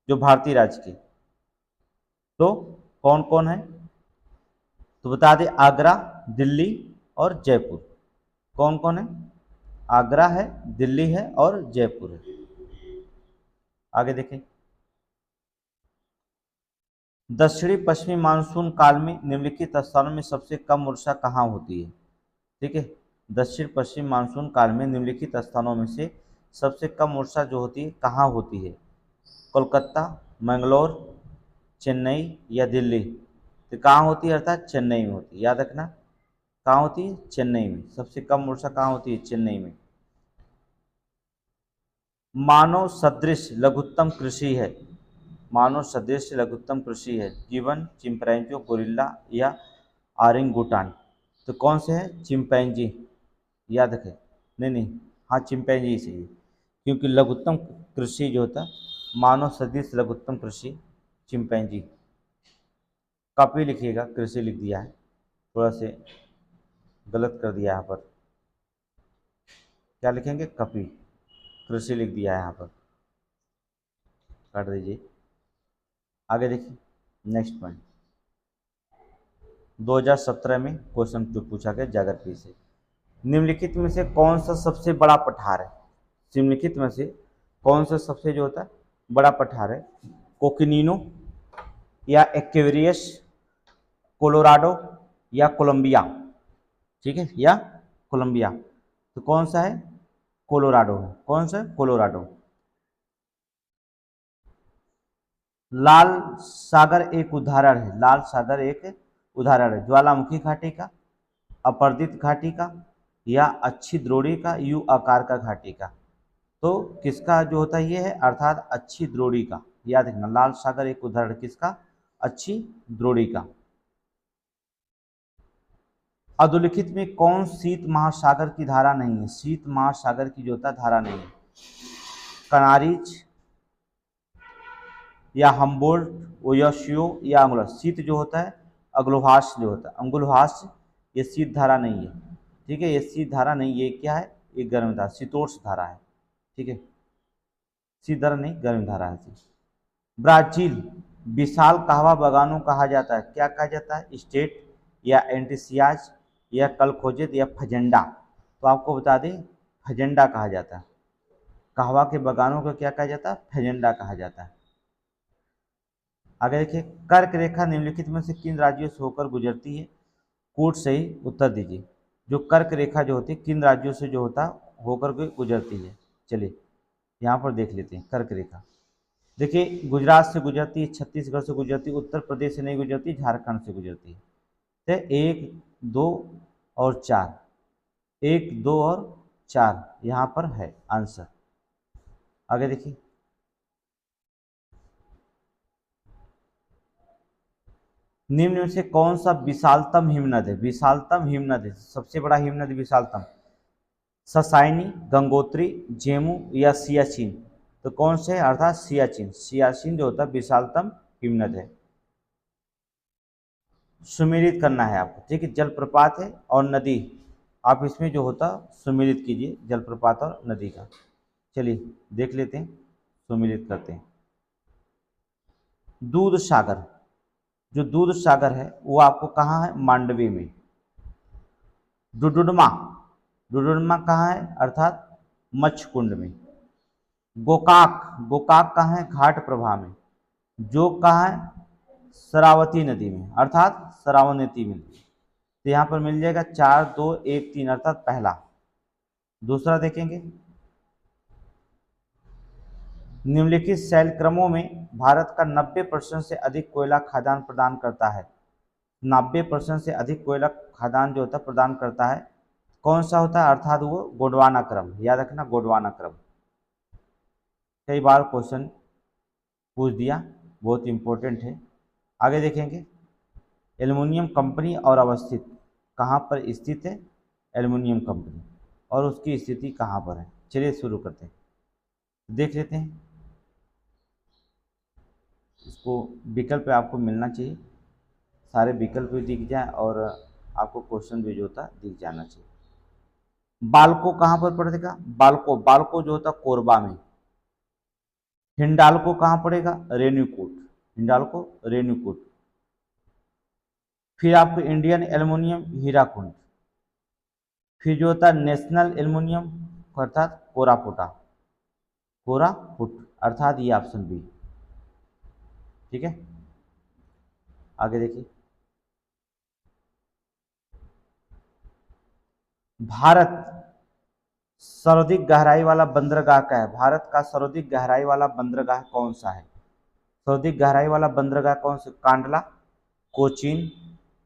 जो भारतीय राज्य के, तो कौन कौन है? तो बता दें, आगरा, दिल्ली और जयपुर। कौन कौन है? आगरा है, दिल्ली है और जयपुर है। आगे देखें, दक्षिणी पश्चिमी मानसून काल में निम्नलिखित स्थानों में सबसे कम वर्षा कहाँ होती है? ठीक है, दक्षिण पश्चिम मानसून काल में निम्नलिखित स्थानों में से सबसे कम वर्षा जो होती है कहाँ होती है? कोलकाता, मंगलोर, चेन्नई या दिल्ली? तो कहाँ होती है? अर्थात चेन्नई में होती है, याद रखना। कहाँ होती है? चेन्नई में। सबसे कम वर्षा कहाँ होती है? चेन्नई में। मानव सदृश लघुत्तम कृषि है। मानव सदृश लघुत्तम कृषि है गिवन चिंपैंजी, गोरिल्ला या ऑरंगुटान। तो कौन से है? चिंपैंजी, याद रखें। नहीं नहीं, हाँ चिंपैंजी से ही, क्योंकि लघुत्तम कृषि जो होता मानव सदृश लघुत्तम कृषि चिंपैंजी। कॉपी लिखिएगा, कृषि लिख दिया है, थोड़ा से गलत कर दिया यहाँ पर। क्या लिखेंगे? कपी, कृषि लिख दिया है यहाँ पर, काट दीजिए। आगे देखिए, नेक्स्ट पॉइंट 2017 में क्वेश्चन जो पूछा गया ज्योग्राफी से, निम्नलिखित में से कौन सा सबसे बड़ा पठार है? निम्नलिखित में से कौन सा सबसे जो होता है बड़ा पठार है? कोकिनिनो या एक्वेरियस, कोलोराडो या कोलंबिया? ठीक है, या कोलंबिया। तो कौन सा है? कोलोराडो है। कौन सा? कोलोराडो। लाल सागर एक उदाहरण है। लाल सागर एक उदाहरण है ज्वालामुखी घाटी का, अपरदित घाटी का या अच्छी द्रोणी का, यू आकार का घाटी का? तो किसका जो होता है ये है? अर्थात अच्छी द्रोणी का। याद रखना, लाल सागर एक उदाहरण किसका? अच्छी द्रोणी का। अधोलिखित में कौन शीत महासागर की धारा नहीं है? शीत महासागर की जो होता है धारा नहीं है। कनारीज या हम्बोल्ट, ओयोशियो या अंगुलस? शीत जो होता है अग्लोहास जो होता है, अंगुलहास, ये शीत धारा नहीं है, ठीक है। ये शीत धारा नहीं, ये क्या है? ये गर्म धारा, शीतोष्ण धारा है, ठीक है। शीत धारा नहीं, गर्म धारा है। ब्राजील विशाल कहवा बागानों कहा जाता है। क्या कहा जाता है? स्टेट या एंटीसियाज या कलखोजित या फजेंडा? तो आपको बता दें, फजेंडा कहा जाता है। कहवा के बागानों को क्या कहा जाता है? फजेंडा कहा जाता है। आगे देखिए, कर्क रेखा निम्नलिखित में से किन राज्यों से होकर गुजरती है? कूट से ही उत्तर दीजिए। जो कर्क रेखा जो होती है किन राज्यों से जो होता होकर के गुजरती है? चलिए यहाँ पर देख लेते हैं। कर्क रेखा देखिए, गुजरात से गुजरती है, छत्तीसगढ़ से गुजरती है, उत्तर प्रदेश से नहीं गुजरती, झारखंड से गुजरती है। तो 1, 2 और 4, 1, 2 और 4 यहाँ पर है आंसर। आगे देखिए, निम्न में से कौन सा विशालतम हिमनद है? विशालतम हिमनद है, सबसे बड़ा हिमनद विशालतम, ससाइनी, गंगोत्री, जेमू या सियाचिन? तो कौन से है? अर्थात सियाचिन। सियाचिन जो होता है विशालतम हिमनद है। सुमेलित करना है आपको, ठीक है। जलप्रपात है और नदी, आप इसमें जो होता सुमेलित कीजिए जलप्रपात और नदी का। चलिए देख लेते हैं, सुमेलित करते हैं। दूध सागर, जो दूध सागर है वो आपको कहाँ है? मांडवी में। डुडुडमा, डुडुडमा कहाँ है? अर्थात मच्छकुंड में। गोकाक, गोकाक कहाँ है? घाट प्रभा में। जोग कहाँ है? शरावती नदी में, अर्थात शरावती में। तो यहाँ पर मिल जाएगा 4, 2, 1, 3 अर्थात पहला। दूसरा देखेंगे, निम्नलिखित शैलक्रमों में भारत का 90% से अधिक कोयला खादान प्रदान करता है। 90% से अधिक कोयला खादान जो होता है प्रदान करता है, कौन सा होता है? अर्थात वो गोंडवाना क्रम, याद रखना गोंडवाना क्रम। कई बार क्वेश्चन पूछ दिया, बहुत इंपॉर्टेंट है। आगे देखेंगे, एल्युमिनियम कंपनी और अवस्थित, कहाँ पर स्थित है एल्युमिनियम कंपनी और उसकी स्थिति कहाँ पर है? चलिए शुरू करते हैं, देख लेते हैं। इसको विकल्प आपको मिलना चाहिए, सारे विकल्प भी दिख जाए और आपको क्वेश्चन भी जो होता दिख जाना चाहिए। बालको कहाँ पर पड़ेगा? बालको, बालको जो होता कोरबा में। हिंडाल्को कहाँ पड़ेगा? रेणुकूट, हिंडाल्को रेणुकूट। फिर आपको इंडियन एल्युमिनियम हीराकुंड। फिर जो होता है नेशनल एल्युमिनियम अर्थात कोरापुटा, कोरापुट अर्थात ये ऑप्शन बी। ठीक है, आगे देखिए। भारत सर्वाधिक गहराई वाला बंदरगाह क्या है? भारत का सर्वाधिक गहराई वाला बंदरगाह कौन सा है? सर्वाधिक गहराई वाला बंदरगाह कौन सा? कांडला, कोचीन,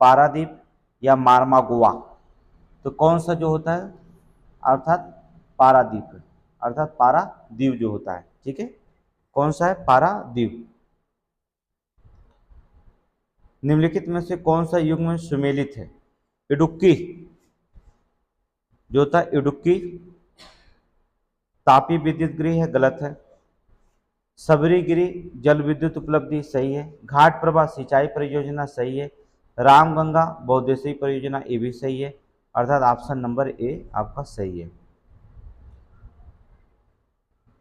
पारादीप या मारमागोवा? तो कौन सा जो होता है अर्थात पारादीप, अर्थात पारादीप जो होता है। ठीक है, कौन सा है? पारादीप। निम्नलिखित में से कौन सा युग में सुमेलित है? इडुक्की जो होता है, इडुक्की। तापी विद्युत गृह है, गलत है। सबरीगिरी जल विद्युत उपलब्धि सही है। घाट प्रभा सिंचाई परियोजना सही है। रामगंगा बहुउद्देशीय परियोजना ये भी सही है, अर्थात ऑप्शन नंबर ए आपका सही है।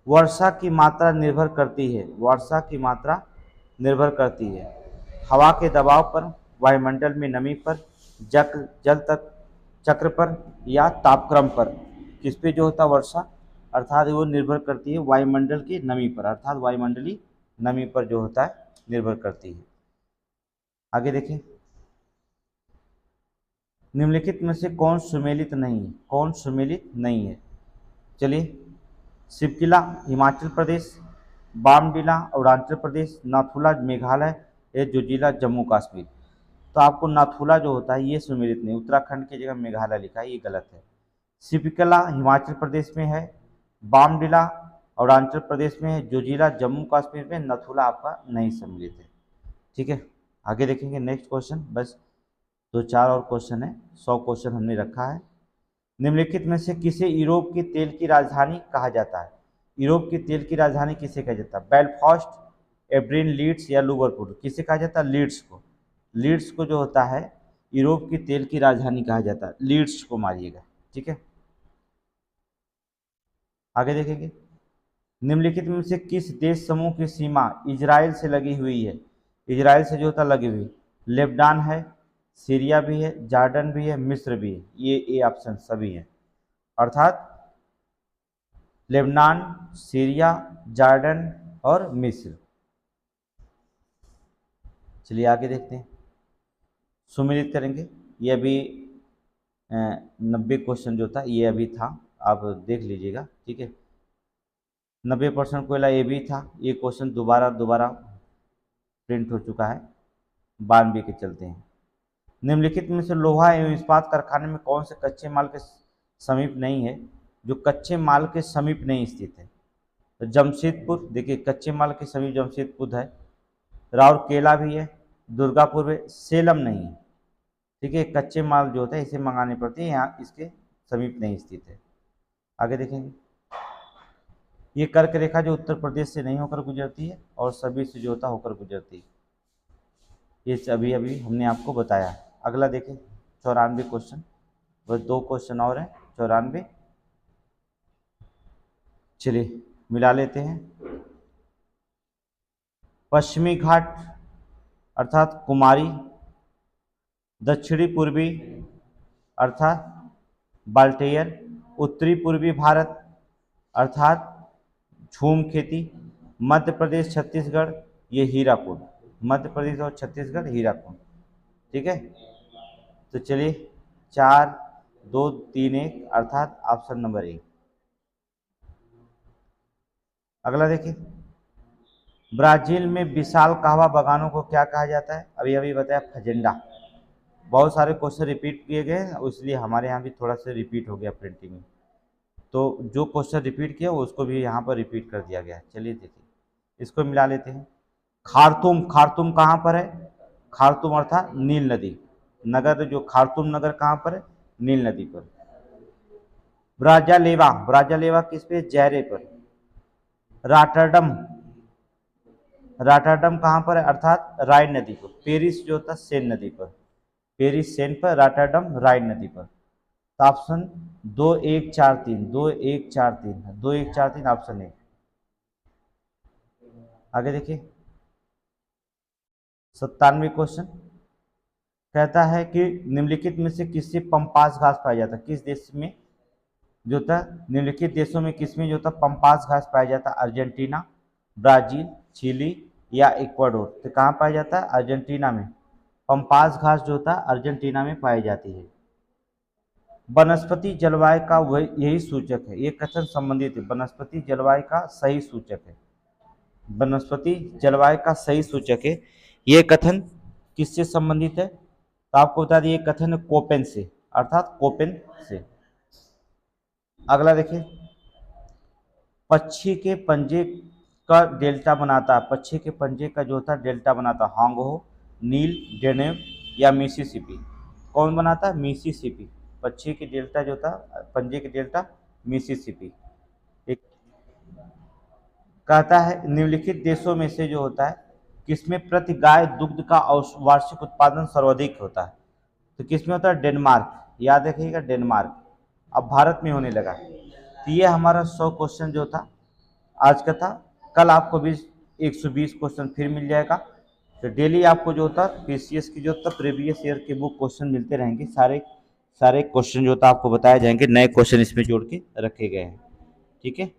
वर्षा की मात्रा निर्भर करती है, वर्षा की मात्रा निर्भर करती है हवा के दबाव पर, वायुमंडल में नमी पर, जल तक चक्र पर या तापक्रम पर? किस पे जो होता वर्षा अर्थात वो निर्भर करती है? वायुमंडल की नमी पर, अर्थात वायुमंडलीय नमी पर जो होता है निर्भर करती है। आगे देखें, निम्नलिखित में से कौन सुमेलित नहीं है? कौन सुमेलित नहीं है? चलिए, शिवकिला हिमाचल प्रदेश, बामडिला अरुणाचल प्रदेश, नाथुला मेघालय, या जोजिला जम्मू कश्मीर? तो आपको नाथुला जो होता है ये सुमेलित नहीं, उत्तराखंड की जगह मेघालय लिखा है, ये गलत है। शिवकिला हिमाचल प्रदेश में है, बामडिला अरुणाचल प्रदेश में है, जोजिला जम्मू कश्मीर में, नाथुला आपका नहीं सम्मिलित है। ठीक है, आगे देखेंगे नेक्स्ट क्वेश्चन। बस 2-4 और क्वेश्चन है, 100 क्वेश्चन हमने रखा है। निम्नलिखित में से किसे यूरोप की तेल की राजधानी कहा जाता है? यूरोप की तेल की राजधानी किसे कहा जाता है? बेलफास्ट, एब्रिन, लीड्स या लिवरपूल? किसे कहा जाता है? लीड्स को। लीड्स को जो होता है यूरोप की तेल की राजधानी कहा जाता है, लीड्स को मारिएगा। ठीक है, आगे देखेंगे। निम्नलिखित में से किस देश समूह की सीमा इजराइल से लगी हुई है? इजराइल से जो होता लगी हुई, लेबनान है, सीरिया भी है, जॉर्डन भी है, मिस्र भी है, ये ए ऑप्शन सभी है, अर्थात लेबनान, सीरिया, जॉर्डन और मिस्र। चलिए आगे देखते हैं, सुमेलित करेंगे। ये अभी 90 क्वेश्चन जो था ये अभी था, आप देख लीजिएगा। ठीक है, 90% कोयला ये भी था, ये क्वेश्चन दोबारा प्रिंट हो चुका है 92 के चलते हैं। निम्नलिखित में से लोहा एवं इस्पात कारखाने में कौन से कच्चे माल के समीप नहीं है? जो कच्चे माल के समीप नहीं स्थित है, तो जमशेदपुर, देखिए कच्चे माल के समीप जमशेदपुर है, राउरकेला भी है, दुर्गापुर में, सेलम नहीं है। ठीक है, कच्चे माल जो होता है इसे मंगाने पड़ते हैं, यहाँ इसके समीप नहीं स्थित है। आगे देखेंगे, ये कर्क रेखा जो उत्तर प्रदेश से नहीं होकर गुजरती है और सभी से जो होता होकर गुजरती है, ये अभी अभी हमने आपको बताया है। अगला देखें, 94 क्वेश्चन, बस 2 क्वेश्चन और हैं, 94। चलिए मिला लेते हैं। पश्चिमी घाट अर्थात कुमारी, दक्षिणी पूर्वी अर्थात बाल्टियर, उत्तरी पूर्वी भारत अर्थात झूम खेती, मध्य प्रदेश छत्तीसगढ़ ये हीराकुंड, मध्य प्रदेश और छत्तीसगढ़ हीराकुंड। ठीक है, तो चलिए 4, 2, 3, 1 अर्थात ऑप्शन नंबर 1। अगला देखिए, ब्राजील में विशाल कहवा बागानों को क्या कहा जाता है? अभी अभी बताया फजेंडा। बहुत सारे क्वेश्चन रिपीट किए गए हैं, इसलिए हमारे यहाँ भी थोड़ा सा रिपीट हो गया प्रिंटिंग में, तो जो क्वेश्चन रिपीट किया उसको भी यहाँ पर रिपीट कर दिया गया है। चलिए देखिए, इसको मिला लेते हैं। खार्तूम, खार्तूम कहाँ पर है? खार्तूम अर्थात नील नदी, नगर जो खार्तूम नगर कहाँ पर है? नील नदी पर। ब्राज़ालेवा, ब्राज़ालेवा किस पे? जहरे पर। रॉटरडम, रॉटरडम कहाँ पर है? अर्थात राइन नदी पर। पेरिस जो होता है सेन नदी पर, पेरिस सेन पर, रॉटरडम राइन नदी पर। तो ऑप्शन 2143, 2143, 2143 ऑप्शन है। आगे देखिए 97 क्वेश्चन कहता है कि निम्नलिखित में से किससे पंपास घास पाया जाता है? किस देश में जो था, निम्नलिखित देशों में किसमें जो था पंपास घास पाया जाता है? अर्जेंटीना, ब्राजील, चिली या इक्वाडोर। तो कहाँ पाया जाता है? अर्जेंटीना में। पंपास घास जो था अर्जेंटीना में पाई जाती है। वनस्पति जलवायु का वही यही सूचक है, ये कथन संबंधित है। वनस्पति जलवायु का सही सूचक है, वनस्पति जलवायु का सही सूचक है। ये कथन किससे संबंधित है? तो आपको बता दिए कथन कोपेन से, अर्थात कोपेन से। अगला देखिए, पक्षी के पंजे का डेल्टा बनाता है, पक्षी के पंजे का जो होता है डेल्टा बनाता है, हांगहो, नील, डेनेव या मिसिसिपी। कौन बनाता है? मिसिसिपी। पक्षी की डेल्टा जो था, पंजे की डेल्टा मिसिसिपी। एक कहता है निम्नलिखित देशों में से जो होता है किसमें प्रति गाय दुग्ध का वार्षिक उत्पादन सर्वाधिक होता है? तो किसमें होता है? डेनमार्क। याद रखिएगा डेनमार्क। अब भारत में होने लगा। तो ये हमारा 100 क्वेश्चन जो था आज का था। कल आपको भी 120 क्वेश्चन फिर मिल जाएगा। तो डेली आपको जो होता पीसीएस की जो होता प्रीवियस ईयर के बुक क्वेश्चन मिलते रहेंगे। सारे क्वेश्चन जो होता आपको बताए जाएंगे, नए क्वेश्चन इसमें जोड़ के रखे गए हैं। ठीक है।